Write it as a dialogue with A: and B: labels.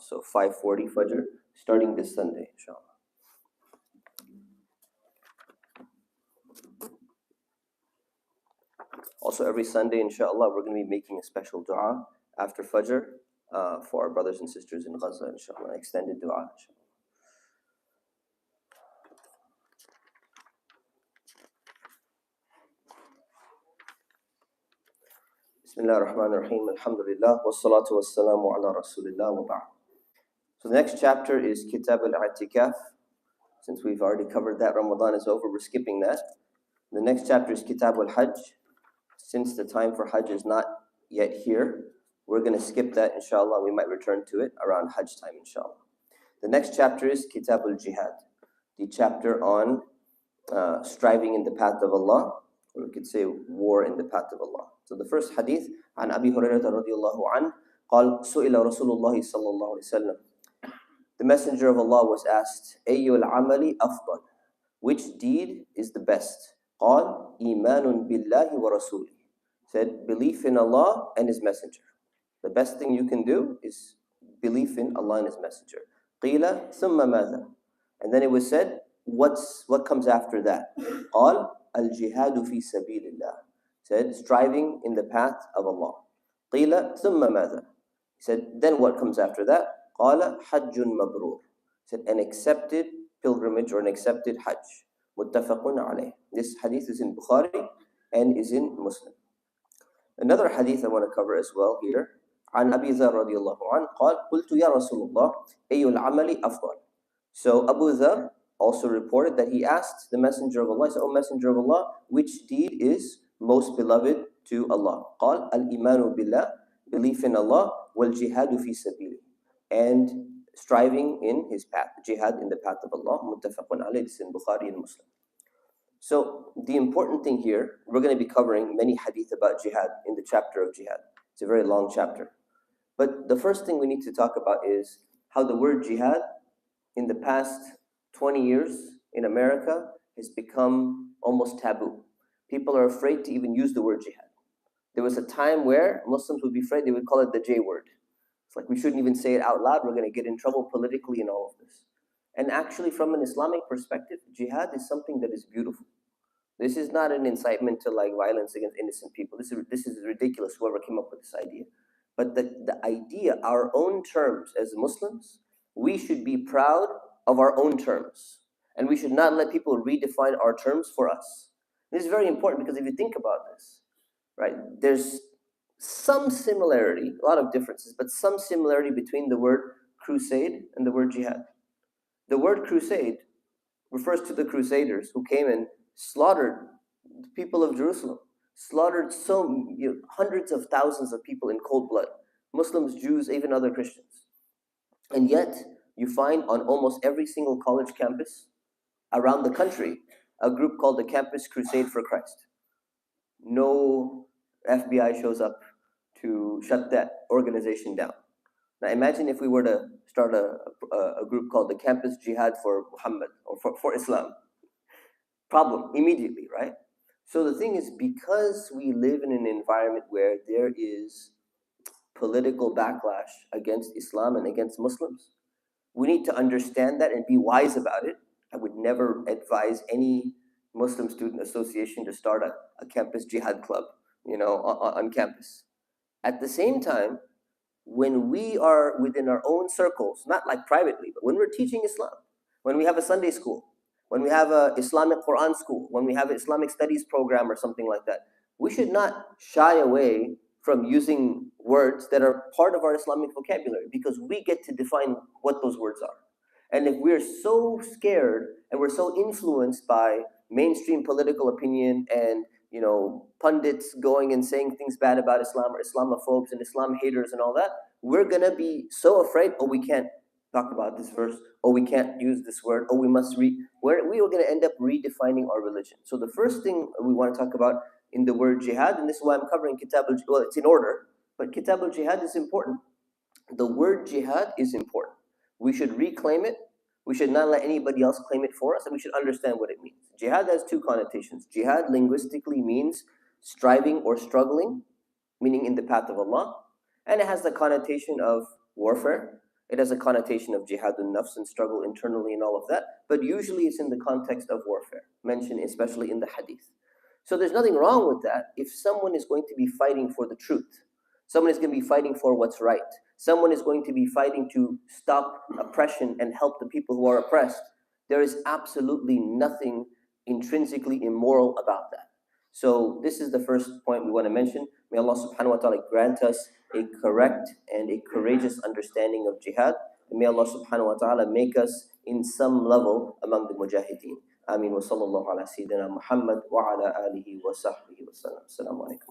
A: So 5:40 Fajr, starting this Sunday, inshallah. Also, every Sunday, inshallah, we're going to be making a special dua after Fajr for our brothers and sisters in Gaza, inshallah, extended dua, inshallah. Bismillah ar-Rahman ar-Rahim, alhamdulillah, wassalatu wassalamu ala rasulillah wa ba'd. So the next chapter is Kitab al-I'tikaf. Since we've already covered that, Ramadan is over, we're skipping that. The next chapter is Kitab al-Hajj. Since the time for Hajj is not yet here, we're going to skip that, inshallah. We might return to it around Hajj time, inshallah. The next chapter is Kitab al-Jihad, the chapter on striving in the path of Allah, or we could say war in the path of Allah. So the first hadith, عن أبي هريرة رضي الله عنه قال سئل رسول الله صلى الله عليه وسلم. The Messenger of Allah was asked, أي العمل أفضل? Which deed is the best? قال إيمان بالله ورسوله. Said, belief in Allah and His Messenger. The best thing you can do is belief in Allah and His Messenger. قيل ثم ماذا? And then it was said, what comes after that? قال الجهاد في سبيل الله. Said, striving in the path of Allah. قيل ثم ماذا? He said, then what comes after that? قال حج مبرور. Said, an accepted pilgrimage or an accepted Hajj. متفق عليه. This hadith is in Bukhari and is in Muslim. Another hadith I want to cover as well here. عن أبي ذر رضي الله عنه قال قلت يا رسول الله أي العمل أفضل. So Abu Dhar also reported that he asked the Messenger of Allah, he said, O Messenger of Allah, which deed is most beloved to Allah? قال الإيمان بالله, belief in Allah, والجهاد في سبيله, and striving in His path, jihad in the path of Allah. متفق عليه. This is in Bukhari and Muslim. So the important thing here, we're going to be covering many hadith about jihad in the chapter of jihad. It's a very long chapter. But the first thing we need to talk about is how the word jihad in the past 20 years in America has become almost taboo. People are afraid to even use the word jihad. There was a time where Muslims would be afraid, they would call it the J word. It's like we shouldn't even say it out loud, we're going to get in trouble politically and all of this. And actually, from an Islamic perspective, jihad is something that is beautiful. This is not an incitement to like violence against innocent people. This is ridiculous, whoever came up with this idea. But the idea, our own terms as Muslims, we should be proud of our own terms. And we should not let people redefine our terms for us. This is very important because if you think about this, right, there's some similarity, a lot of differences, but some similarity between the word crusade and the word jihad. The word crusade refers to the crusaders who came and slaughtered the people of Jerusalem, slaughtered hundreds of thousands of people in cold blood, Muslims, Jews, even other Christians. And yet, you find on almost every single college campus around the country a group called the Campus Crusade for Christ. No FBI shows up to shut that organization down. Now imagine if we were to start a group called the Campus Jihad for Muhammad or for Islam. Problem immediately, right? So the thing is, because we live in an environment where there is political backlash against Islam and against Muslims, we need to understand that and be wise about it. I would never advise any Muslim student association to start a campus jihad club, on campus. At the same time, when we are within our own circles, not like privately, but when we're teaching Islam, when we have a Sunday school, when we have an Islamic Quran school, when we have an Islamic studies program or something like that, we should not shy away from using words that are part of our Islamic vocabulary because we get to define what those words are. And if we're so scared and we're so influenced by mainstream political opinion and pundits going and saying things bad about Islam or Islamophobes and Islam haters and all that, we're going to be so afraid, we can't talk about this verse, we can't use this word, we must read. We are going to end up redefining our religion. So the first thing we want to talk about in the word jihad, and this is why I'm covering Kitab al-Jihad, well, it's in order, but Kitab al-Jihad is important. The word jihad is important. We should reclaim it. We should not let anybody else claim it for us, and we should understand what it means. Jihad has two connotations. Jihad linguistically means striving or struggling, meaning in the path of Allah, and it has the connotation of warfare. It has a connotation of jihadun nafs and struggle internally and all of that, but usually it's in the context of warfare, mentioned especially in the hadith. So there's nothing wrong with that if someone is going to be fighting for the truth. Someone is going to be fighting for what's right. Someone is going to be fighting to stop oppression and help the people who are oppressed. There is absolutely nothing intrinsically immoral about that. So this is the first point we want to mention. May Allah subhanahu wa ta'ala grant us a correct and a courageous understanding of jihad. And may Allah subhanahu wa ta'ala make us in some level among the mujahideen. Ameen wa sallallahu ala sayyidina Muhammad wa ala alihi wa sahbihi wa sallam. Assalamu alaikum.